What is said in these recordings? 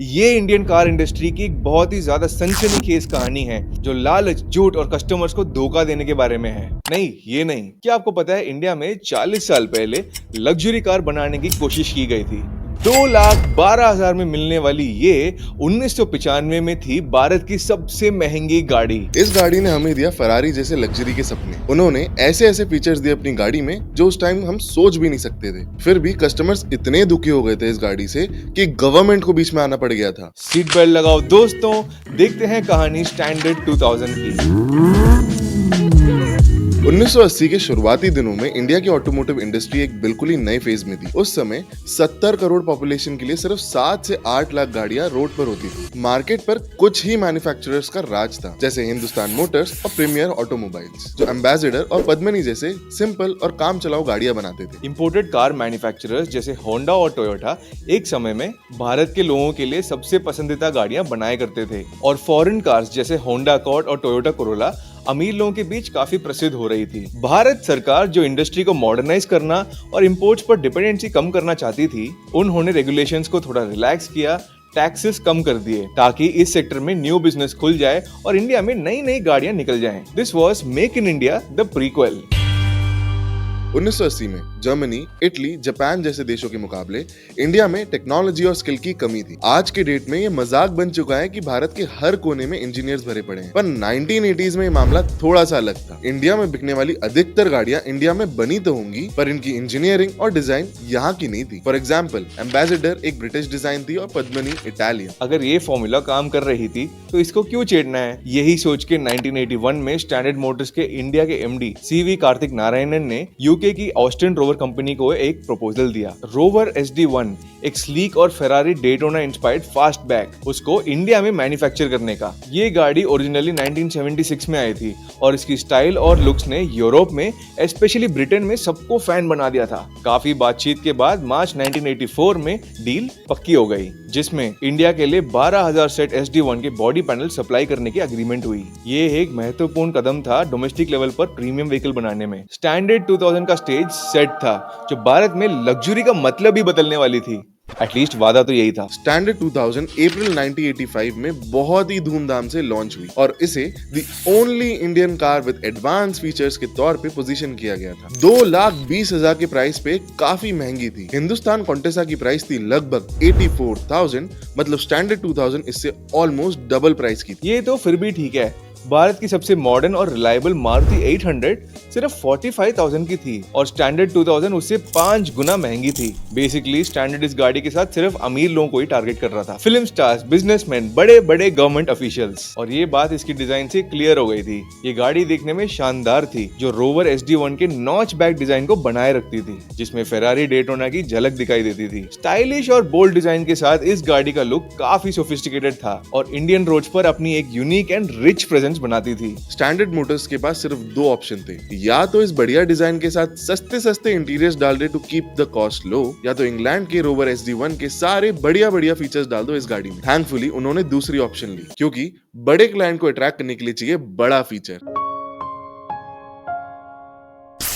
ये Indian car industry की एक बहुत ही ज्यादा सनसनीखेज कहानी है जो लालच, झूठ और कस्टमर्स को धोखा देने के बारे में है। नहीं, ये नहीं। क्या आपको पता है इंडिया में 40 साल पहले लग्जरी कार बनाने की कोशिश की गई थी। 2,12,000 में मिलने वाली ये 1995 में थी भारत की सबसे महंगी गाड़ी। इस गाड़ी ने हमें दिया फरारी जैसे लग्जरी के सपने। उन्होंने ऐसे ऐसे फीचर्स दिए अपनी गाड़ी में जो उस टाइम हम सोच भी नहीं सकते थे। फिर भी कस्टमर्स इतने दुखी हो गए थे इस गाड़ी से कि गवर्नमेंट को बीच में आना पड़ गया था। सीट बेल्ट लगाओ दोस्तों, देखते हैं कहानी स्टैंडर्ड 2000 की। 1980 के शुरुआती दिनों में इंडिया की ऑटोमोटिव इंडस्ट्री एक बिल्कुल ही नए फेज में थी। उस समय 70 करोड़ पॉपुलेशन के लिए सिर्फ 7 से 8 लाख गाड़ियां रोड पर होती थी। मार्केट पर कुछ ही मैन्युफैक्चरर्स का राज था, जैसे हिंदुस्तान मोटर्स और प्रीमियर ऑटोमोबाइल्स, जो एम्बेसडर और पद्मिनी जैसे सिंपल और काम चलाओ गाड़ियां बनाते थे। इंपोर्टेड कार मैन्युफैक्चरर्स जैसे होंडा और टोयोटा एक समय में भारत के लोगों के लिए सबसे पसंदीदा गाड़ियां बनाया करते थे, और फॉरेन कार्स जैसे होंडा अकॉर्ड और टोयोटा कोरोला अमीर लोगों के बीच काफी प्रसिद्ध हो रही थी। भारत सरकार जो इंडस्ट्री को मॉडर्नाइज करना और इंपोर्ट्स पर डिपेंडेंसी कम करना चाहती थी, उन्होंने रेगुलेशंस को थोड़ा रिलैक्स किया, टैक्सेस कम कर दिए ताकि इस सेक्टर में न्यू बिजनेस खुल जाए और इंडिया में नई नई गाड़ियां निकल जाएं। This was make in India the prequel. 1980 में जर्मनी, इटली, जापान जैसे देशों के मुकाबले इंडिया में टेक्नोलॉजी और स्किल की कमी थी। आज के डेट में ये मजाक बन चुका है कि भारत के हर कोने में इंजीनियर्स भरे पड़े हैं, पर 1980s में ये मामला थोड़ा सा अलग था। इंडिया में बिकने वाली अधिकतर गाड़ियां इंडिया में बनी तो होंगी, पर इनकी इंजीनियरिंग और डिजाइन यहाँ की नहीं थी। फॉर एग्जाम्पल, एम्बेसडर एक ब्रिटिश डिजाइन थी और पद्मिनी इटालियन। अगर ये फॉर्मूला काम कर रही थी तो इसको क्यों छेड़ना है? यही सोच के 1981 में स्टैंडर्ड मोटर्स के इंडिया के एमडी सीवी कार्तिक नारायणन ने यूके की ऑस्टिन रोवर कंपनी को एक प्रपोजल दिया। रोवर SD1 एक स्लीक और फेरारी डेटोना इंस्पायर्ड फास्टबैक, उसको इंडिया में मैन्युफैक्चर करने का। ये गाड़ी ओरिजिनली 1976 में आई थी और इसकी स्टाइल और लुक्स ने यूरोप में, स्पेशली ब्रिटेन में सबको फैन बना दिया था। काफी बातचीत के बाद मार्च 1984 में डील पक्की हो गई, जिसमें इंडिया के लिए 12,000 सेट SD1 के बॉडी पैनल सप्लाई करने की एग्रीमेंट हुई। ये एक महत्वपूर्ण कदम था डोमेस्टिक लेवल पर प्रीमियम व्हीकल बनाने में। स्टैंडर्ड 2000 का स्टेज सेट था जो भारत में लग्जरी का मतलब ही बदलने वाली थी। एटलीस्ट वादा तो यही था। स्टैंडर्ड 2000 अप्रैल 1985 में बहुत ही धूमधाम से लॉन्च हुई और इसे the only Indian car with advance features के तौर पे पोजीशन किया गया था। 2,20,000 के प्राइस पे काफी महंगी थी। हिंदुस्तान कॉन्टेसा की प्राइस थी लगभग 84,000, मतलब स्टैंडर्ड 2000 इससे ऑलमोस्ट डबल प्राइस की थी। ये तो फिर भी ठीक है। भारत की सबसे मॉडर्न और रिलायबल मारुति 800 सिर्फ 45,000 की थी और स्टैंडर्ड 2000 उससे 5 गुना महंगी थी। बेसिकली स्टैंडर्ड इस गाड़ी के साथ सिर्फ अमीर लोगों को ही टारगेट कर रहा था, फिल्म स्टार्स, बिजनेसमैन, बड़े बड़े गवर्नमेंट ऑफिशियल्स। और ये बात इसकी डिजाइन से क्लियर हो गई थी। ये गाड़ी देखने में शानदार थी, जो रोवर SD1 के नॉच बैक डिजाइन को बनाए रखती थी, जिसमें फेरारी डेटोना की झलक दिखाई देती थी। स्टाइलिश और बोल्ड डिजाइन के साथ इस गाड़ी का लुक काफी सोफिस्टिकेटेड था और इंडियन रोड्स पर अपनी एक यूनिक एंड रिच प्रेजेंस बनाती थी। स्टैंडर्ड मोटर्स के पास सिर्फ दो ऑप्शन थे, या तो इस बढ़िया डिजाइन के साथ सस्ते सस्ते इंटीरियर्स डाल दे to keep the cost low, या तो इंग्लैंड के रोवर SD1 के सारे बढ़िया बढ़िया फीचर्स डाल दो इस गाड़ी में। थैंकफुली उन्होंने दूसरी ऑप्शन ली, क्योंकि बड़े क्लाइंट को अट्रैक्ट करने के लिए चाहिए बड़ा फीचर।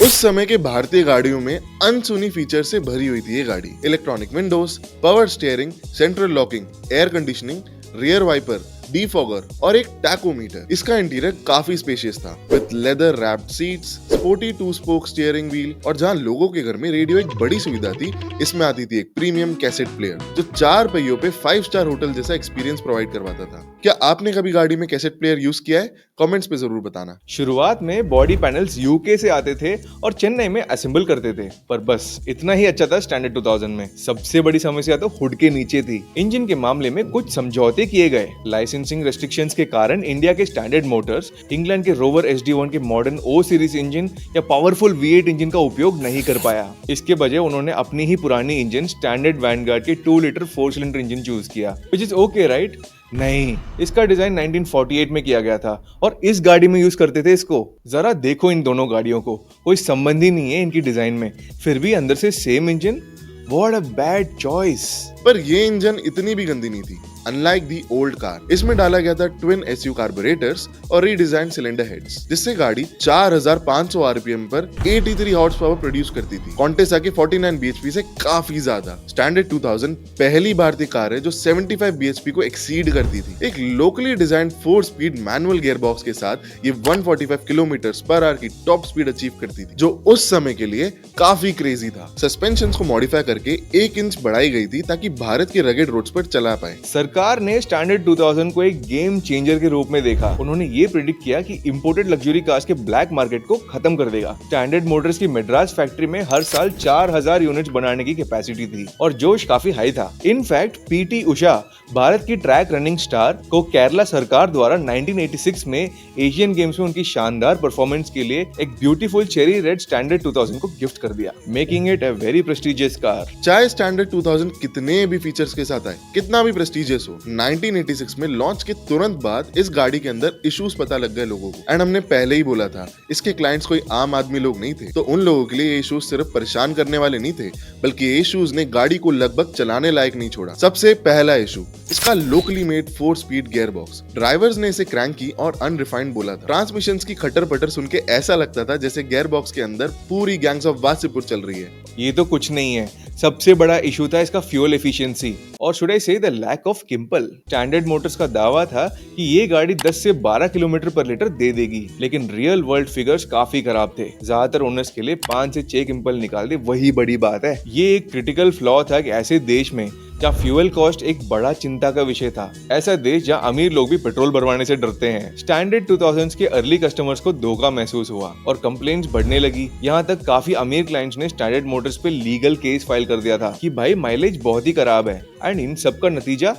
उस समय के भारतीय गाड़ियों में अनसुनी फीचर से भरी हुई थी ये गाड़ी। Electronic windows, power steering, central locking, air conditioning, rear wiper, defogger और एक टैकोमीटर। इसका इंटीरियर काफी स्पेशियस था, with leather wrapped seats, sporty 2-स्पोक स्टीयरिंग व्हील, और जहां लोगों के घर में रेडियो एक बड़ी सुविधा थी, इसमें आती थी एक प्रीमियम कैसेट प्लेयर जो 4 पहियों पे 5 स्टार होटल जैसा एक्सपीरियंस प्रोवाइड करवाता था। क्या आपने कभी गाड़ी में कैसेट प्लेयर यूज किया है? कमेंट्स पे जरूर बताना। शुरुआत में बॉडी पैनल्स यूके से आते थे और चेन्नई में असेंबल करते थे, पर बस इतना ही अच्छा था स्टैंडर्ड 2000 में। सबसे बड़ी समस्या तो हुड के नीचे थी। इंजन के मामले में कुछ समझौते किए गए। लाइसेंसिंग रेस्ट्रिक्शंस के कारण इंडिया के स्टैंडर्ड मोटर्स इंग्लैंड के रोवर SD1 के मॉडर्न O सीरीज इंजन या पावरफुल V8 इंजन का उपयोग नहीं कर पाया। इसके बजाय उन्होंने अपनी ही पुरानी इंजन स्टैंडर्ड वैनगार्ड के 2 लीटर 4 सिलेंडर इंजन चूज किया, व्हिच इज ओके राइट? नहीं, इसका डिजाइन 1948 में किया गया था और इस गाड़ी में यूज करते थे इसको। जरा देखो इन दोनों गाड़ियों को, कोई संबंध ही नहीं है इनकी डिजाइन में, फिर भी अंदर से same engine. What a bad choice. पर ये इंजन इतनी भी गंदी नहीं थी। अनलाइक दी ओल्ड कार, इसमें डाला गया था ट्विन एसयू कार्बोरेटर्स और रीडिजाइन सिलेंडर हेड्स, जिससे गाड़ी 4500 आरपीएम पर 83 हॉर्स पावर प्रोड्यूस करती थी, कॉन्टेसा के 49 बीएचपी से काफी ज्यादा। स्टैंडर्ड 2000 पहली भारतीय कार है जो 75 बीएचपी को एक्सीड करती थी। एक locally design 4 speed manual gearbox के साथ ये 145 किलोमीटर पर आवर की टॉप स्पीड अचीव करती थी, जो उस समय के लिए काफी क्रेजी था। सस्पेंशन को मॉडिफाई करके 1 इंच बढ़ाई गई थी ताकि भारत के रगेड रोड्स पर चला पाए। सरकार ने स्टैंडर्ड 2000 को एक गेम चेंजर के रूप में देखा। उन्होंने ये प्रिडिक्ट किया कि इंपोर्टेड लग्जरी कार्स के ब्लैक मार्केट को खत्म कर देगा। स्टैंडर्ड मोटर्स की मद्रास फैक्ट्री में हर साल 4000 यूनिट्स बनाने की कैपेसिटी थी और जोश काफी हाई था। इनफैक्ट पीटी उषा, भारत की ट्रैक रनिंग स्टार, को केरला सरकार द्वारा 1986 में एशियन गेम्स में उनकी शानदार परफॉर्मेंस के लिए एक ब्यूटीफुल चेरी रेड स्टैंडर्ड 2000 को गिफ्ट कर दिया, making it a very prestigious car. चाहे स्टैंडर्ड 2000 कितने भी फीचर्स के साथ आए, कितना भी प्रेस्टिजियस हो, 1986 में लॉन्च के तुरंत बाद इस गाड़ी के अंदर इश्यूज पता लग गए लोगों को। एंड हमने पहले ही बोला था, इसके क्लाइंट्स कोई आम आदमी लोग नहीं थे, तो उन लोगों के लिए ये इश्यूज सिर्फ परेशान करने वाले नहीं थे, बल्कि ये इश्यूज ने गाड़ी को लगभग चलाने लायक नहीं छोड़ा। सबसे पहला इशू, इसका locally made 4 speed gear box. Drivers ने इसे क्रैंकी और अनरिफाइंड बोला था। ट्रांसमिशन की खटर पटर सुन के ऐसा लगता था जैसे गियर बॉक्स के अंदर पूरी गैंग्स ऑफ वासेपुर चल रही है। ये तो कुछ नहीं है, सबसे बड़ा इशू था इसका फ्यूल एफिशिएंसी, और should I say the lack of किम्पल। स्टैंडर्ड मोटर्स का दावा था कि ये गाड़ी 10 से 12 किलोमीटर पर लीटर दे देगी, लेकिन रियल वर्ल्ड फिगर्स काफी खराब थे। ज्यादातर ओनर्स के लिए 5 से 6 किम्पल निकाल दे, वही बड़ी बात है। ये एक क्रिटिकल फ्लॉ था कि ऐसे देश में जहाँ फ्यूल कॉस्ट एक बड़ा चिंता का विषय था, ऐसा देश जहाँ अमीर लोग भी पेट्रोल भरवाने से डरते हैं, स्टैंडर्ड 2000 के अर्ली कस्टमर्स को धोखा महसूस हुआ और कंप्लेंट्स बढ़ने लगी। यहाँ तक काफी अमीर क्लाइंट्स ने स्टैंडर्ड मोटर्स पे लीगल केस फाइल कर दिया था कि भाई माइलेज बहुत ही खराब है। एंड इन सब का नतीजा,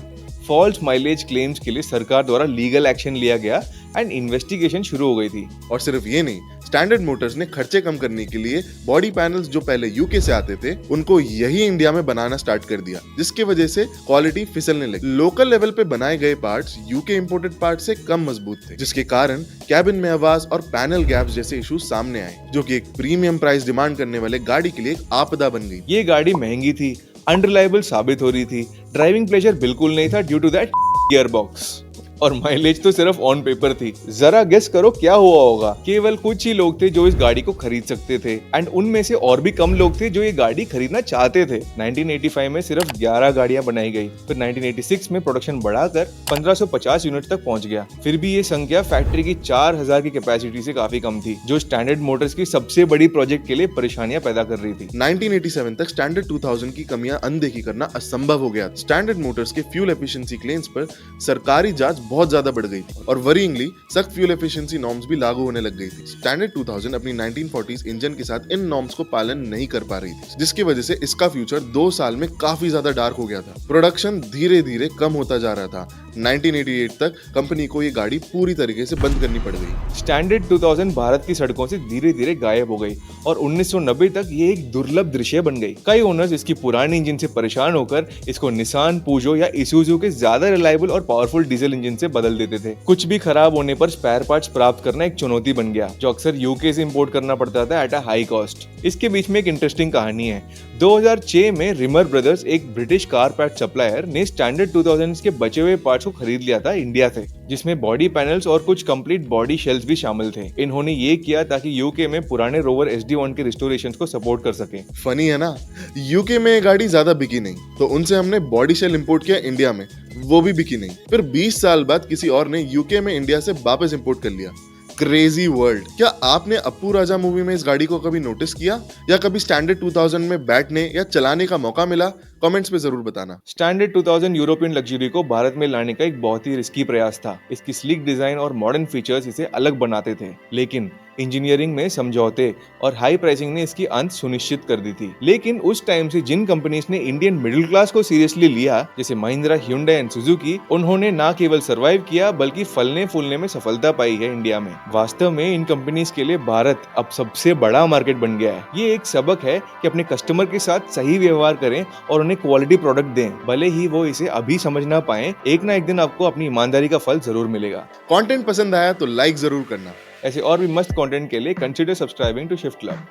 फॉल्स माइलेज क्लेम्स के लिए सरकार द्वारा लीगल एक्शन लिया गया एंड इन्वेस्टिगेशन शुरू हो गई थी। और सिर्फ ये नहीं, स्टैंडर्ड मोटर्स ने खर्चे कम करने के लिए बॉडी पैनल्स जो पहले यूके से आते थे, उनको यही इंडिया में बनाना स्टार्ट कर दिया, जिसके वजह से क्वालिटी फिसलने लगी। लोकल लेवल पे बनाए गए पार्ट्स यूके इंपोर्टेड पार्ट्स से कम मजबूत थे, जिसके कारण कैबिन में आवाज और पैनल गैप्स जैसे इश्यूज सामने आए, जो कि एक प्रीमियम प्राइस डिमांड करने वाले गाड़ी के लिए एक आपदा बन गई। ये गाड़ी महंगी थी, अनरिलायबल साबित हो रही थी, ड्राइविंग प्लेजर बिल्कुल नहीं था due to that gear box, और माइलेज तो सिर्फ ऑन पेपर थी। जरा गेस करो क्या हुआ होगा। केवल कुछ ही लोग थे जो इस गाड़ी को खरीद सकते थे, एंड उनमें से और भी कम लोग थे जो ये गाड़ी खरीदना चाहते थे। 1985 में सिर्फ 11 गाड़ियां बनाई गई, फिर 1986 में प्रोडक्शन बढ़ाकर 1550 यूनिट तक पहुंच गया। फिर भी ये संख्या फैक्ट्री की 4000 की कैपेसिटी से काफी कम थी, जो स्टैंडर्ड मोटर्स की सबसे बड़ी प्रोजेक्ट के लिए परेशानियां पैदा कर रही थी। 1987 तक स्टैंडर्ड 2000 की कमियां अनदेखी करना असंभव हो गया। स्टैंडर्ड मोटर्स के फ्यूल एफिशिएंसी क्लेम्स पर सरकारी जांच बहुत ज्यादा बढ़ गई थी और वरीइंगली सख्त फ्यूल एफिशिएंसी नॉर्म्स भी लागू होने लग गई थी। स्टैंडर्ड 2000 अपनी 1940s इंजन के साथ इन नॉर्म्स को पालन नहीं कर पा रही थी, जिसकी वजह से इसका फ्यूचर 2 साल में काफी ज्यादा डार्क हो गया था। प्रोडक्शन धीरे धीरे कम होता जा रहा था। 1988 तक कंपनी को ये गाड़ी पूरी तरीके से बंद करनी पड़ गई। स्टैंडर्ड 2000 भारत की सड़कों से धीरे धीरे गायब हो गई और 1990 तक ये एक दुर्लभ दृश्य बन गई। कई ओनर्स इसकी पुरानी इंजन से परेशान होकर इसको निसान, पूजो या इसूजू के ज्यादा रिलायबल और पावरफुल डीजल इंजन से बदल देते थे। कुछ भी खराब होने पर स्पेयर पार्ट्स प्राप्त करना एक चुनौती बन गया, जो अक्सर यूके से इंपोर्ट करना पड़ता था एट अ हाई कॉस्ट। इसके बीच में एक इंटरेस्टिंग कहानी है। 2006 में रिमर ब्रदर्स, एक ब्रिटिश कार पार्ट सप्लायर, ने स्टैंडर्ड 2000 के बचे हुए पार्ट्स को खरीद लिया था इंडिया से, जिसमें बॉडी पैनल्स और कुछ कंप्लीट बॉडी शेल्स भी शामिल थे। इन्होंने ये किया ताकि यूके में पुराने रोवर SD1 के रिस्टोरेशन को सपोर्ट कर सके। फनी है ना, यूके में गाड़ी ज्यादा बिकी नहीं, तो उनसे हमने बॉडी शेल इंपोर्ट किया इंडिया में, वो भी बिकी नहीं। फिर 20 साल बाद किसी और ने यूके में इंडिया से वापस इंपोर्ट कर लिया। Crazy world. क्या आपने अप्पू राजा मूवी में इस गाड़ी को कभी नोटिस किया, या कभी स्टैंडर्ड 2000 में बैठने या चलाने का मौका मिला? कमेंट्स में जरूर बताना। स्टैंडर्ड 2000 यूरोपियन लग्जरी को भारत में लाने का एक बहुत ही रिस्की प्रयास था। इसकी स्लीक डिजाइन और मॉडर्न फीचर्स इसे अलग बनाते थे, लेकिन इंजीनियरिंग में समझौते और हाई प्राइसिंग ने इसकी अंत सुनिश्चित कर दी थी। लेकिन उस टाइम से जिन कंपनीज ने इंडियन मिडिल क्लास को सीरियसली लिया, जैसे महिंद्रा, hyundai एंड सुजुकी, उन्होंने न केवल सरवाइव किया बल्कि फलने फूलने में सफलता पाई है इंडिया में। वास्तव में इन कंपनीज के लिए भारत अब सबसे बड़ा मार्केट बन गया है। ये एक सबक है कि अपने कस्टमर के साथ सही व्यवहार करें और उन्हें क्वालिटी प्रोडक्ट दें, भले ही वो इसे अभी समझ ना पाए। एक ना एक दिन आपको अपनी ईमानदारी का फल जरूर मिलेगा। कंटेंट पसंद आया तो लाइक जरूर करना। ऐसे और भी मस्त कंटेंट के लिए consider subscribing to Shift club.